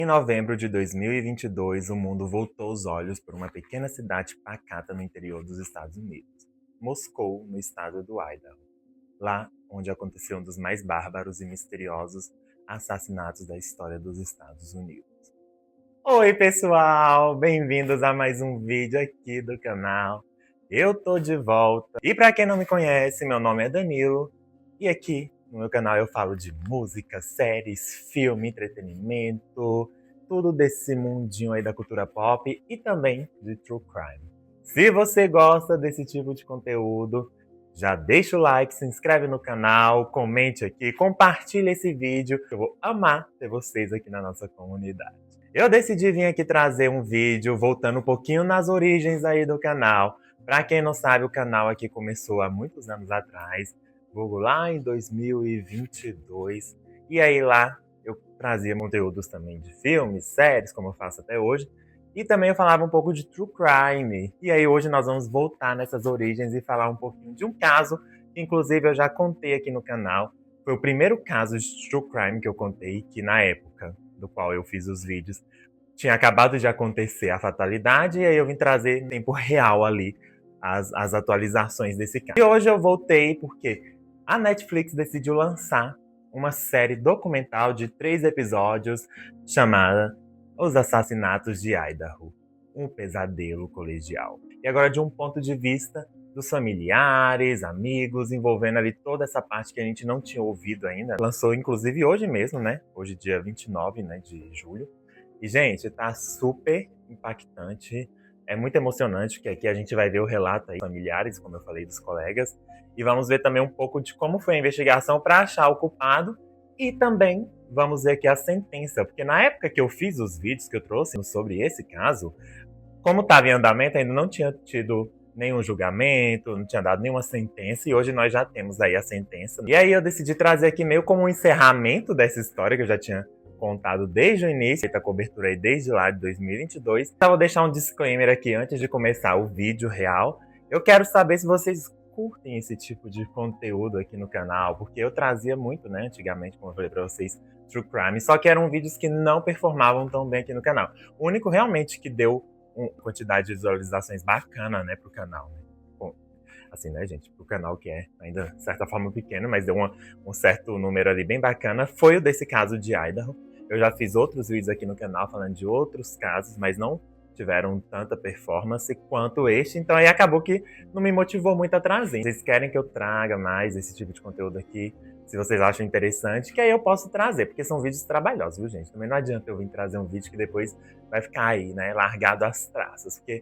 Em novembro de 2022, o mundo voltou os olhos para uma pequena cidade pacata no interior dos Estados Unidos, Moscou, no estado do Idaho, lá onde aconteceu um dos mais bárbaros e misteriosos assassinatos da história dos Estados Unidos. Oi, pessoal! Bem-vindos a mais um vídeo aqui do canal. Eu tô de volta. E para quem não me conhece, meu nome é Danilo e aqui no meu canal eu falo de música, séries, filme, entretenimento, tudo desse mundinho aí da cultura pop e também de true crime. Se você gosta desse tipo de conteúdo, já deixa o like, se inscreve no canal, comente aqui, compartilha esse vídeo. Eu vou amar ter vocês aqui na nossa comunidade. Eu decidi vir aqui trazer um vídeo voltando um pouquinho nas origens aí do canal. Para quem não sabe, o canal aqui começou há muitos anos atrás, vulgo lá em 2022. E aí lá eu trazia conteúdos também de filmes, séries, como eu faço até hoje. E também eu falava um pouco de true crime. E aí hoje nós vamos voltar nessas origens e falar um pouquinho de um caso que inclusive eu já contei aqui no canal. Foi o primeiro caso de true crime que eu contei, que na época do qual eu fiz os vídeos, tinha acabado de acontecer a fatalidade e aí eu vim trazer em tempo real ali as atualizações desse caso. E hoje eu voltei porque a Netflix decidiu lançar uma série documental de 3 episódios chamada Os Assassinatos de Idaho, um pesadelo colegial. E agora de um ponto de vista dos familiares, amigos, envolvendo ali toda essa parte que a gente não tinha ouvido ainda. Lançou inclusive hoje mesmo, né? Hoje dia 29, né, de julho. E, gente, tá super impactante. É muito emocionante, porque aqui a gente vai ver o relato aí dos familiares, como eu falei, dos colegas. E vamos ver também um pouco de como foi a investigação para achar o culpado. E também vamos ver aqui a sentença. Porque na época que eu fiz os vídeos que eu trouxe sobre esse caso, como estava em andamento, ainda não tinha tido nenhum julgamento, não tinha dado nenhuma sentença, e hoje nós já temos aí a sentença. E aí eu decidi trazer aqui meio como um encerramento dessa história, que eu já tinha contado desde o início, feita a cobertura aí desde lá de 2022. Então vou deixar um disclaimer aqui antes de começar o vídeo real. Eu quero saber se vocês curtem esse tipo de conteúdo aqui no canal, porque eu trazia muito, né, antigamente, como eu falei pra vocês, true crime, só que eram vídeos que não performavam tão bem aqui no canal. O único realmente que deu uma quantidade de visualizações bacana, né, pro canal, né? Bom, assim, né, gente, pro canal que é ainda, de certa forma, pequeno, mas deu um certo número ali bem bacana, foi o desse caso de Idaho. Eu já fiz outros vídeos aqui no canal falando de outros casos, mas não tiveram tanta performance quanto este, então aí acabou que não me motivou muito a trazer. Vocês querem que eu traga mais esse tipo de conteúdo aqui? Se vocês acham interessante, que aí eu posso trazer, porque são vídeos trabalhosos, viu, gente? Também não adianta eu vir trazer um vídeo que depois vai ficar aí, né, largado às traças, porque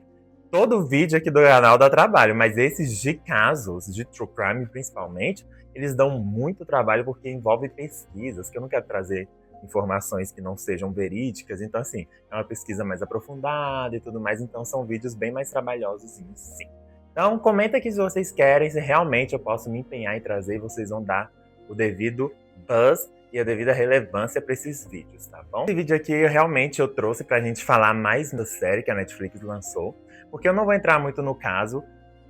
todo vídeo aqui do canal dá trabalho, mas esses de casos, de true crime principalmente, eles dão muito trabalho porque envolve pesquisas, que eu não quero trazer informações que não sejam verídicas, então assim, é uma pesquisa mais aprofundada e tudo mais, então são vídeos bem mais trabalhosos em si. Então comenta aqui se vocês querem, se realmente eu posso me empenhar em trazer e vocês vão dar o devido buzz e a devida relevância para esses vídeos, tá bom? Esse vídeo aqui realmente eu trouxe pra gente falar mais da série que a Netflix lançou, porque eu não vou entrar muito no caso.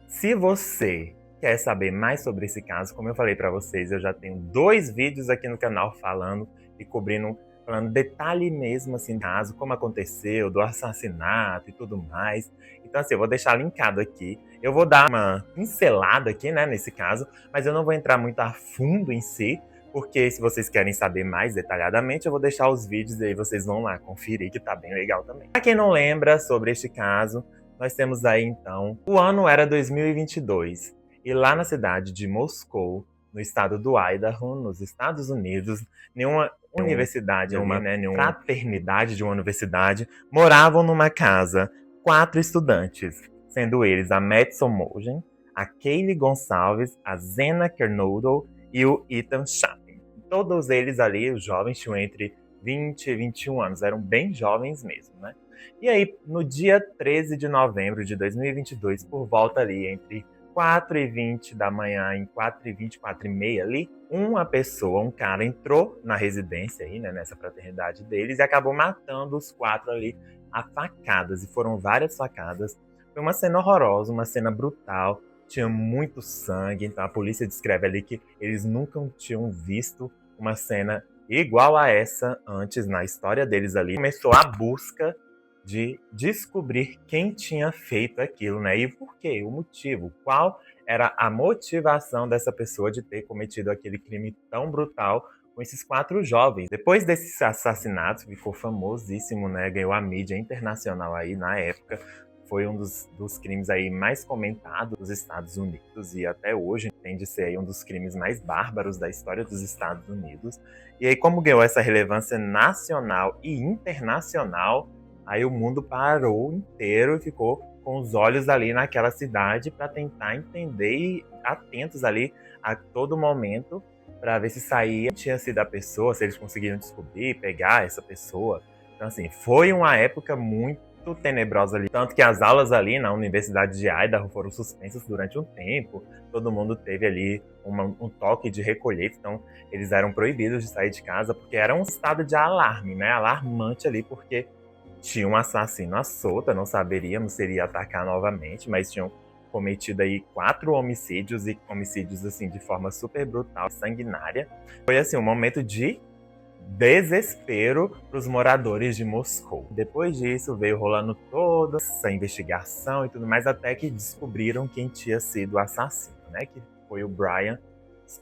Se você quer saber mais sobre esse caso, como eu falei pra vocês, eu já tenho 2 vídeos aqui no canal falando e cobrindo, falando detalhe mesmo assim do caso, como aconteceu, do assassinato e tudo mais. Então assim, eu vou deixar linkado aqui. Eu vou dar uma pincelada aqui, né, nesse caso, mas eu não vou entrar muito a fundo em si, porque se vocês querem saber mais detalhadamente, eu vou deixar os vídeos e aí vocês vão lá conferir, que tá bem legal também. Pra quem não lembra sobre este caso, nós temos aí então, o ano era 2022, e lá na cidade de Moscou, no estado do Idaho, nos Estados Unidos, nenhuma universidade, nenhuma fraternidade de uma universidade, moravam numa casa 4 estudantes, sendo eles a Madison Mogen, a Kaylee Gonçalves, a Zena Kernodle e o Ethan Chapin. Todos eles ali, os jovens, tinham entre 20 e 21 anos, eram bem jovens mesmo, né? E aí, no dia 13 de novembro de 2022, por volta ali entre 4h20 da manhã e 4h20, 4h30 ali, uma pessoa, um cara, entrou na residência aí, né, nessa fraternidade deles e acabou matando os 4 ali a facadas, e foram várias facadas. Foi uma cena horrorosa, uma cena brutal, tinha muito sangue, então a polícia descreve ali que eles nunca tinham visto uma cena igual a essa antes na história deles ali. Começou a busca de descobrir quem tinha feito aquilo, né? E por quê? O motivo. Qual era a motivação dessa pessoa de ter cometido aquele crime tão brutal com esses 4 jovens. Depois desses assassinatos, ficou famosíssimo, né? Ganhou a mídia internacional aí na época. Foi um dos crimes aí mais comentados dos Estados Unidos e até hoje tende a ser aí um dos crimes mais bárbaros da história dos Estados Unidos. E aí, como ganhou essa relevância nacional e internacional, aí o mundo parou inteiro e ficou com os olhos ali naquela cidade para tentar entender e atentos ali a todo momento para ver se saía, tinha sido a pessoa, se eles conseguiram descobrir, pegar essa pessoa. Então, assim, foi uma época muito tenebrosa ali. Tanto que as aulas ali na Universidade de Idaho foram suspensas durante um tempo. Todo mundo teve ali um toque de recolher. Então, eles eram proibidos de sair de casa porque era um estado de alarme, né? Alarmante ali, porque tinha um assassino à solta, não saberíamos se iria atacar novamente, mas tinham cometido aí 4 homicídios e homicídios assim de forma super brutal, sanguinária. Foi assim um momento de desespero para os moradores de Moscou. Depois disso veio rolando toda essa investigação e tudo mais até que descobriram quem tinha sido o assassino, né? Que foi o Brian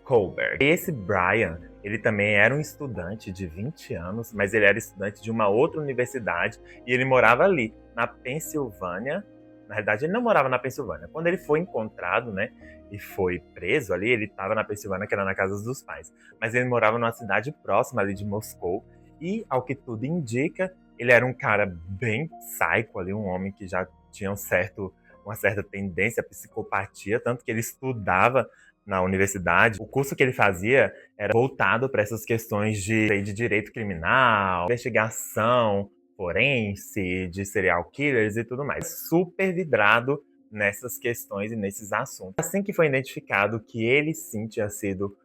Kohlberg. Esse Brian, ele também era um estudante de 20 anos, mas ele era estudante de uma outra universidade e ele morava ali, na Pensilvânia. Na verdade, ele não morava na Pensilvânia. Quando ele foi encontrado, né, e foi preso ali, ele estava na Pensilvânia, que era na casa dos pais. Mas ele morava numa cidade próxima ali de Moscou e, ao que tudo indica, ele era um cara bem psycho ali, um homem que já tinha uma certa tendência à psicopatia, tanto que ele estudava na universidade. O curso que ele fazia era voltado para essas questões de direito criminal, investigação forense, de serial killers e tudo mais. Super vidrado nessas questões e nesses assuntos. Assim que foi identificado que ele sim tinha sido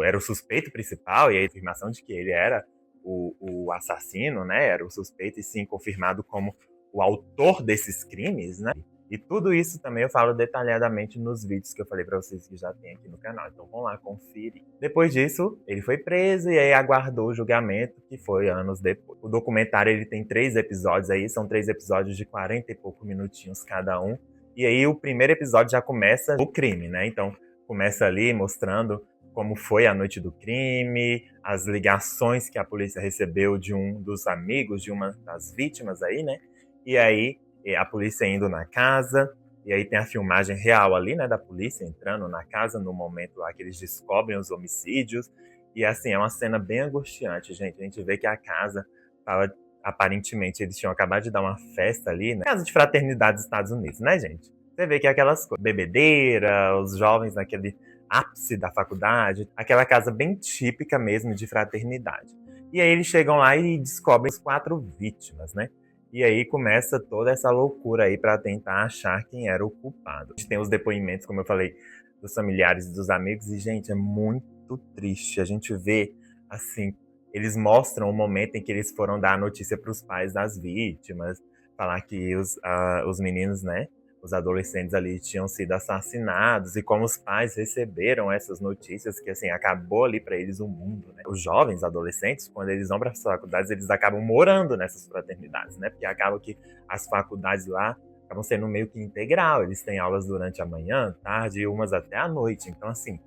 era o suspeito principal, e a afirmação de que ele era o assassino, né? Era o suspeito e sim confirmado como o autor desses crimes, né? E tudo isso também eu falo detalhadamente nos vídeos que eu falei pra vocês que já tem aqui no canal. Então vão lá conferir. Depois disso, ele foi preso e aí aguardou o julgamento, que foi anos depois. O documentário ele tem 3 episódios aí, são 3 episódios de 40 e poucos minutinhos cada um. E aí o primeiro episódio já começa o crime, né? Então começa ali mostrando como foi a noite do crime, as ligações que a polícia recebeu de um dos amigos de uma das vítimas aí, né? E aí a polícia indo na casa, e aí tem a filmagem real ali, né, da polícia entrando na casa no momento lá que eles descobrem os homicídios. E assim, é uma cena bem angustiante, gente. A gente vê que a casa tava, aparentemente, eles tinham acabado de dar uma festa ali, né? Casa de fraternidade dos Estados Unidos, né, gente? Você vê que é aquelas coisas, bebedeira, os jovens naquele ápice da faculdade, aquela casa bem típica mesmo de fraternidade. E aí eles chegam lá e descobrem as 4 vítimas, né? E aí começa toda essa loucura aí para tentar achar quem era o culpado. A gente tem os depoimentos, como eu falei, dos familiares e dos amigos, e, gente, é muito triste. A gente vê, assim, eles mostram o momento em que eles foram dar a notícia para os pais das vítimas, falar que os meninos, né, os adolescentes ali tinham sido assassinados e como os pais receberam essas notícias que assim acabou ali para eles o mundo, né? Os jovens adolescentes, quando eles vão para as faculdades, eles acabam morando nessas fraternidades, né? Porque acaba que as faculdades lá acabam sendo meio que integral, eles têm aulas durante a manhã, tarde e umas até a noite. Então assim,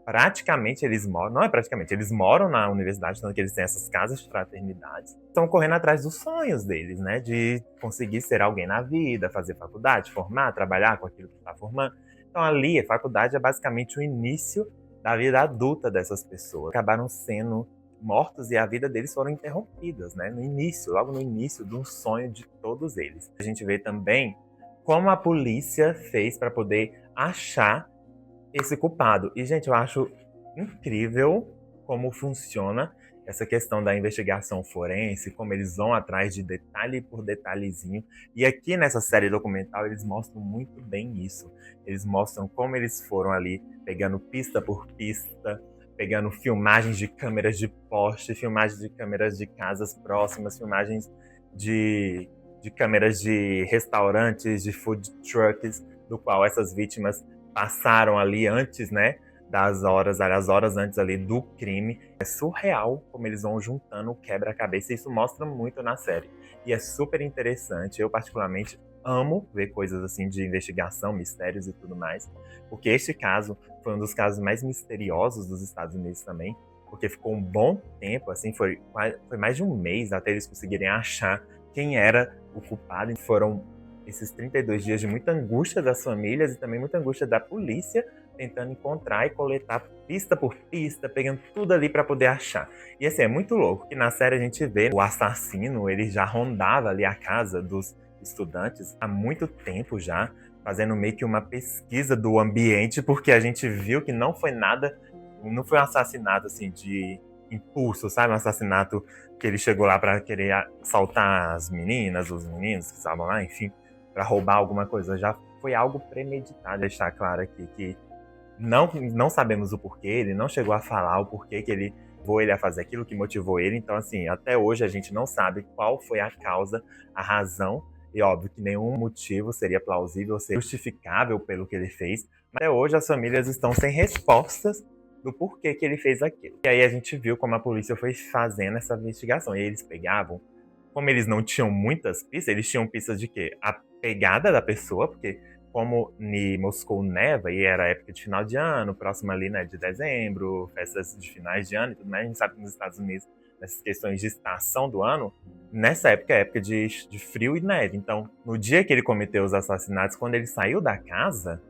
praticamente eles moram, não é praticamente, eles moram na universidade, tanto que eles têm essas casas de fraternidades. Estão correndo atrás dos sonhos deles, né? De conseguir ser alguém na vida, fazer faculdade, formar, trabalhar com aquilo que está formando. Então ali, a faculdade é basicamente o início da vida adulta dessas pessoas. Acabaram sendo mortos e a vida deles foram interrompidas, né? No início, logo no início de um sonho de todos eles. A gente vê também como a polícia fez para poder achar esse culpado. E, gente, eu acho incrível como funciona essa questão da investigação forense, como eles vão atrás de detalhe por detalhezinho. E aqui nessa série documental eles mostram muito bem isso. Eles mostram como eles foram ali pegando pista por pista, pegando filmagens de câmeras de poste, filmagens de câmeras de casas próximas, filmagens de câmeras de restaurantes, de food trucks, do qual essas vítimas passaram ali antes, né, as horas antes ali do crime. É surreal como eles vão juntando o quebra-cabeça, e isso mostra muito na série. E é super interessante, eu particularmente amo ver coisas assim de investigação, mistérios e tudo mais, porque este caso foi um dos casos mais misteriosos dos Estados Unidos também, porque ficou um bom tempo, assim, foi mais de um mês até eles conseguirem achar quem era o culpado. E foram esses 32 dias de muita angústia das famílias e também muita angústia da polícia, tentando encontrar e coletar pista por pista, pegando tudo ali para poder achar. E assim, é muito louco que na série a gente vê o assassino, ele já rondava ali a casa dos estudantes há muito tempo já, fazendo meio que uma pesquisa do ambiente, porque a gente viu que não foi nada, não foi um assassinato assim de impulso, sabe? Um assassinato que ele chegou lá para querer assaltar as meninas, os meninos que estavam lá, enfim, para roubar alguma coisa. Já foi algo premeditado. Deixar claro aqui que não sabemos o porquê, ele não chegou a falar o porquê que ele levou ele a fazer aquilo, que motivou ele. Então, assim, até hoje a gente não sabe qual foi a causa, a razão. E óbvio que nenhum motivo seria plausível, seria justificável pelo que ele fez. Mas até hoje as famílias estão sem respostas do porquê que ele fez aquilo. E aí a gente viu como a polícia foi fazendo essa investigação. E eles pegavam, como eles não tinham muitas pistas, eles tinham pistas de quê? A pegada da pessoa, porque como em Moscou neva e era época de final de ano, próximo ali, né, de dezembro, festas de finais de ano e tudo mais, a gente sabe que nos Estados Unidos, nessas questões de estação do ano, nessa época é época de frio e neve. Então, no dia que ele cometeu os assassinatos, quando ele saiu da casa,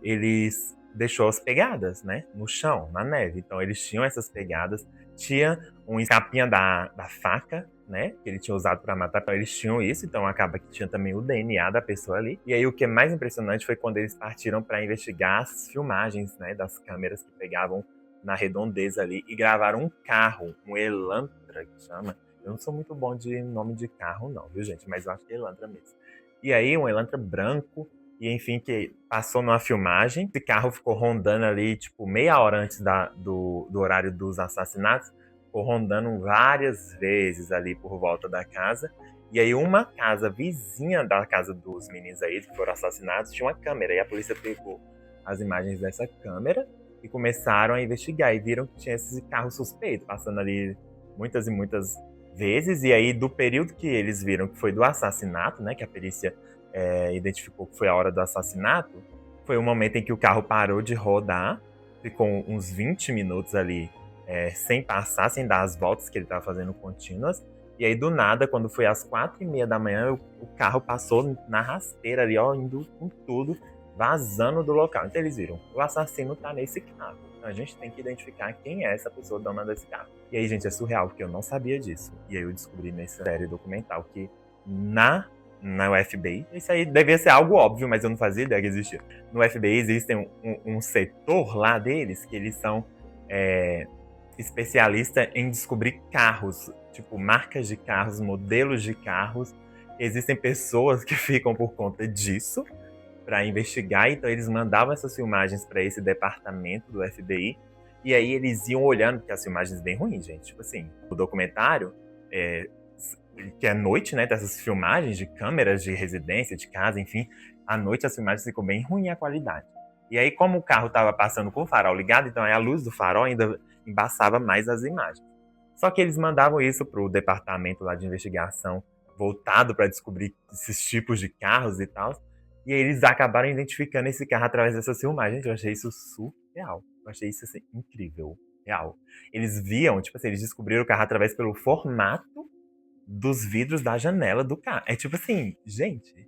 eles deixou as pegadas, né, no chão, na neve. Então, eles tinham essas pegadas, tinha um escapinha da faca, né, que ele tinha usado para matar. Então, eles tinham isso, então acaba que tinha também o DNA da pessoa ali. E aí o que é mais impressionante foi quando eles partiram para investigar as filmagens, né, das câmeras que pegavam na redondeza ali e gravaram um carro, um Elantra que chama. Eu não sou muito bom de nome de carro não, viu, gente, mas eu acho que é Elantra mesmo. E aí um Elantra branco, e enfim, que passou numa filmagem. Esse carro ficou rondando ali, tipo, meia hora antes do horário dos assassinatos, ficou rondando várias vezes ali por volta da casa. E aí uma casa vizinha da casa dos meninos aí que foram assassinados tinha uma câmera. E a polícia pegou as imagens dessa câmera e começaram a investigar. E viram que tinha esse carro suspeito passando ali muitas e muitas vezes. E aí do período que eles viram que foi do assassinato, né, que a perícia identificou que foi a hora do assassinato, foi o momento em que o carro parou de rodar, ficou uns 20 minutos ali sem passar, sem dar as voltas que ele estava fazendo contínuas. E aí, do nada, quando foi às 4h30 da manhã, o carro passou na rasteira ali, ó, indo com tudo, vazando do local. Então eles viram, o assassino tá nesse carro. Então a gente tem que identificar quem é essa pessoa dona desse carro. E aí, gente, é surreal, porque eu não sabia disso. E aí eu descobri nessa série documental que na UFBI, isso aí devia ser algo óbvio, mas eu não fazia ideia que existia. No FBI existe um setor lá deles que eles são especialista em descobrir carros, tipo marcas de carros, modelos de carros. Existem pessoas que ficam por conta disso para investigar, então eles mandavam essas filmagens para esse departamento do FBI, e aí eles iam olhando, porque as filmagens bem ruins, gente. Tipo assim, o documentário, que é à noite, né, dessas filmagens de câmeras de residência, de casa, enfim, à noite as filmagens ficam bem ruim a qualidade. E aí, como o carro estava passando com o farol ligado, então aí a luz do farol ainda embaçava mais as imagens. Só que eles mandavam isso para o departamento lá de investigação voltado para descobrir esses tipos de carros e tal. E aí eles acabaram identificando esse carro através dessas filmagens. Eu achei isso surreal. Eu achei isso assim, incrível, real. Eles viam, tipo assim, eles descobriram o carro através pelo formato dos vidros da janela do carro. É tipo assim, gente,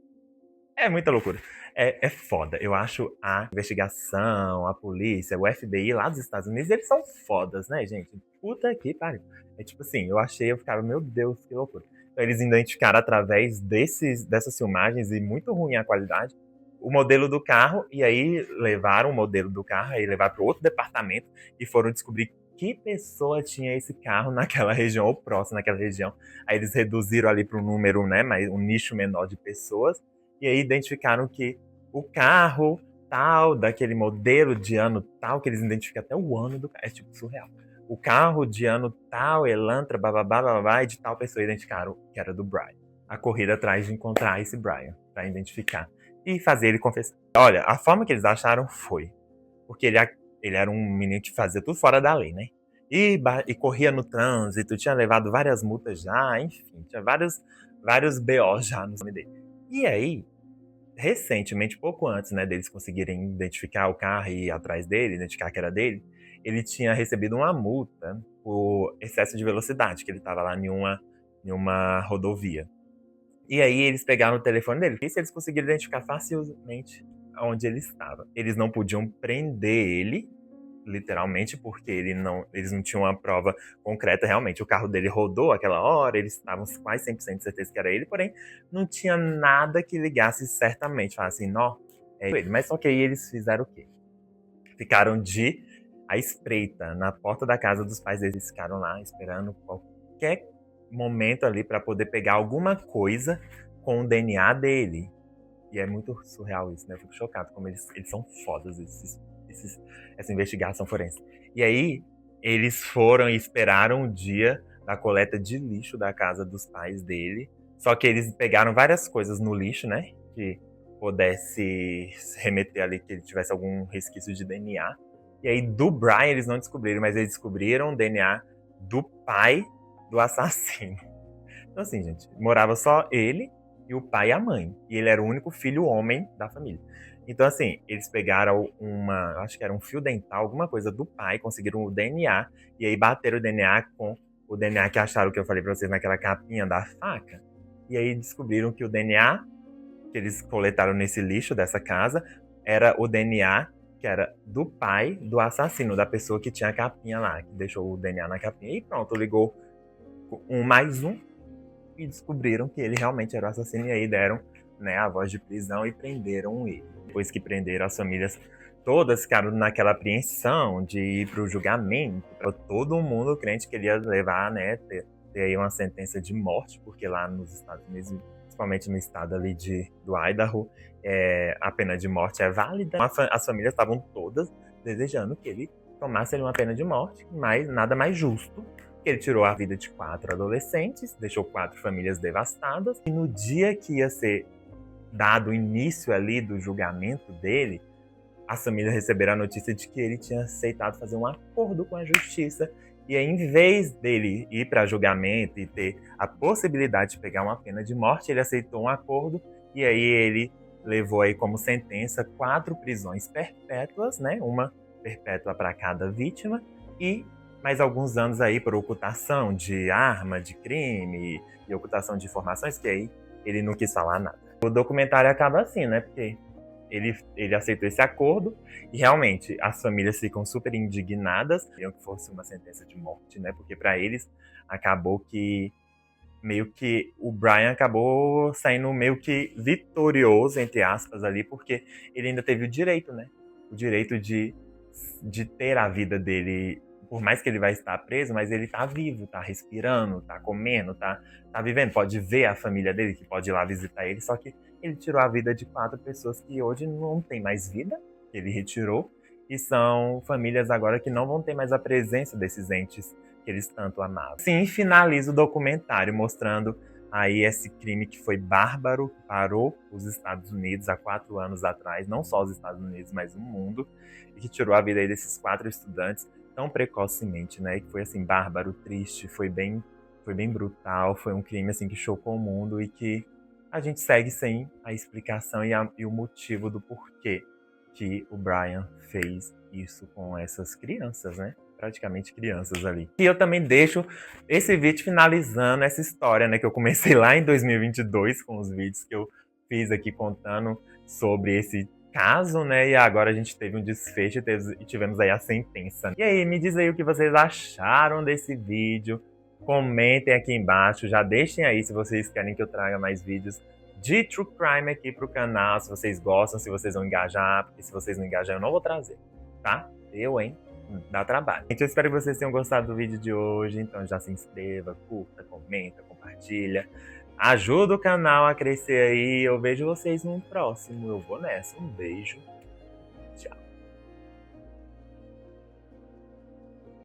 é muita loucura. É foda. Eu acho a investigação, a polícia, o FBI lá dos Estados Unidos, eles são fodas, né, gente? Puta que pariu. É tipo assim, eu ficava, meu Deus, que loucura. Então, eles identificaram através dessas filmagens, e muito ruim a qualidade, o modelo do carro, e aí levaram o modelo do carro, aí levaram para outro departamento e foram descobrir que pessoa tinha esse carro naquela região, ou próximo naquela região. Aí eles reduziram ali para um número, né, mas um nicho menor de pessoas, e aí identificaram que o carro tal, daquele modelo de ano tal, que eles identificam até o ano do carro, é tipo surreal. O carro de ano tal, Elantra, bababá, bababá, e de tal pessoa identificaram que era do Brian. A corrida atrás de encontrar esse Brian, para identificar. E fazer ele confessar. Olha, a forma que eles acharam foi porque ele era um menino que fazia tudo fora da lei, né? E corria no trânsito, tinha levado várias multas já, enfim, tinha vários BOs já no nome dele. E aí, recentemente, pouco antes, né, deles conseguirem identificar o carro e ir atrás dele, identificar que era dele, ele tinha recebido uma multa por excesso de velocidade, que ele estava lá em uma rodovia. E aí eles pegaram o telefone dele, e eles conseguiram identificar facilmente onde ele estava. Eles não podiam prender ele, literalmente, porque eles não tinham uma prova concreta realmente. O carro dele rodou aquela hora, eles estavam quase 100% de certeza que era ele, porém não tinha nada que ligasse certamente. Falasse assim, não, é ele. Mas só que aí eles fizeram o quê? Ficaram à espreita na porta da casa dos pais deles. Eles ficaram lá esperando qualquer momento ali para poder pegar alguma coisa com o DNA dele. E é muito surreal isso, né? Eu fico chocado como eles são fodas, essa investigação forense. E aí, eles foram e esperaram o dia da coleta de lixo da casa dos pais dele. Só que eles pegaram várias coisas no lixo, né? Que pudesse remeter ali, que ele tivesse algum resquício de DNA. E aí, do Brian, eles não descobriram, mas eles descobriram o DNA do pai do assassino. Então, assim, gente, morava só ele e o pai e a mãe. E ele era o único filho homem da família. Então, assim, eles pegaram acho que era um fio dental, alguma coisa do pai, conseguiram o DNA, e aí bateram o DNA com o DNA que acharam, que eu falei pra vocês, naquela capinha da faca. E aí descobriram que o DNA que eles coletaram nesse lixo dessa casa era o DNA que era do pai do assassino, da pessoa que tinha a capinha lá, que deixou o DNA na capinha. E pronto, ligou 1+1 e descobriram que ele realmente era o assassino. E aí deram, né, a voz de prisão e prenderam ele. Depois que prenderam, as famílias todas ficaram naquela apreensão de ir para o julgamento. Todo mundo crente que ele ia levar, né, ter aí uma sentença de morte, porque lá nos Estados Unidos, principalmente no estado ali do Idaho, a pena de morte é válida. As famílias estavam todas desejando que ele tomasse ali uma pena de morte, mas nada mais justo. Ele tirou a vida de 4 adolescentes, deixou 4 famílias devastadas. E no dia que ia ser dado o início ali do julgamento dele, as famílias receberam a notícia de que ele tinha aceitado fazer um acordo com a justiça. E aí, em vez dele ir para julgamento e ter a possibilidade de pegar uma pena de morte, ele aceitou um acordo. E aí ele levou aí como sentença 4 prisões perpétuas, né? Uma perpétua para cada vítima. E mais alguns anos aí por ocultação de arma, de crime e ocultação de informações, que aí ele não quis falar nada. O documentário acaba assim, né? Porque ele aceitou esse acordo e realmente as famílias ficam super indignadas, queriam que fosse uma sentença de morte, né? Porque para eles acabou que meio que o Brian acabou saindo meio que vitorioso, entre aspas, ali, porque ele ainda teve o direito, né? O direito de ter a vida dele, por mais que ele vai estar preso, mas ele tá vivo, tá respirando, tá comendo, tá vivendo. Pode ver a família dele, que pode ir lá visitar ele, só que ele tirou a vida de 4 pessoas que hoje não tem mais vida, que ele retirou, e são famílias agora que não vão ter mais a presença desses entes que eles tanto amavam. Sim, finaliza o documentário mostrando aí esse crime que foi bárbaro, que parou os Estados Unidos há 4 anos atrás, não só os Estados Unidos, mas o mundo, e que tirou a vida aí desses 4 estudantes tão precocemente, né? Que foi assim, bárbaro, triste, foi bem brutal, foi um crime assim que chocou o mundo e que a gente segue sem a explicação e o motivo do porquê que o Brian fez isso com essas crianças, né? Praticamente crianças ali. E eu também deixo esse vídeo finalizando essa história, né? Que eu comecei lá em 2022 com os vídeos que eu fiz aqui contando sobre esse caso, né? E agora a gente teve um desfecho e tivemos aí a sentença. E aí, me diz aí o que vocês acharam desse vídeo. Comentem aqui embaixo, já deixem aí se vocês querem que eu traga mais vídeos de True Crime aqui pro canal, se vocês gostam, se vocês vão engajar, porque se vocês não engajar eu não vou trazer, tá? Hein? Dá trabalho. Gente, eu espero que vocês tenham gostado do vídeo de hoje, então já se inscreva, curta, comenta, compartilha. Ajuda o canal a crescer aí, eu vejo vocês no próximo, eu vou nessa, um beijo.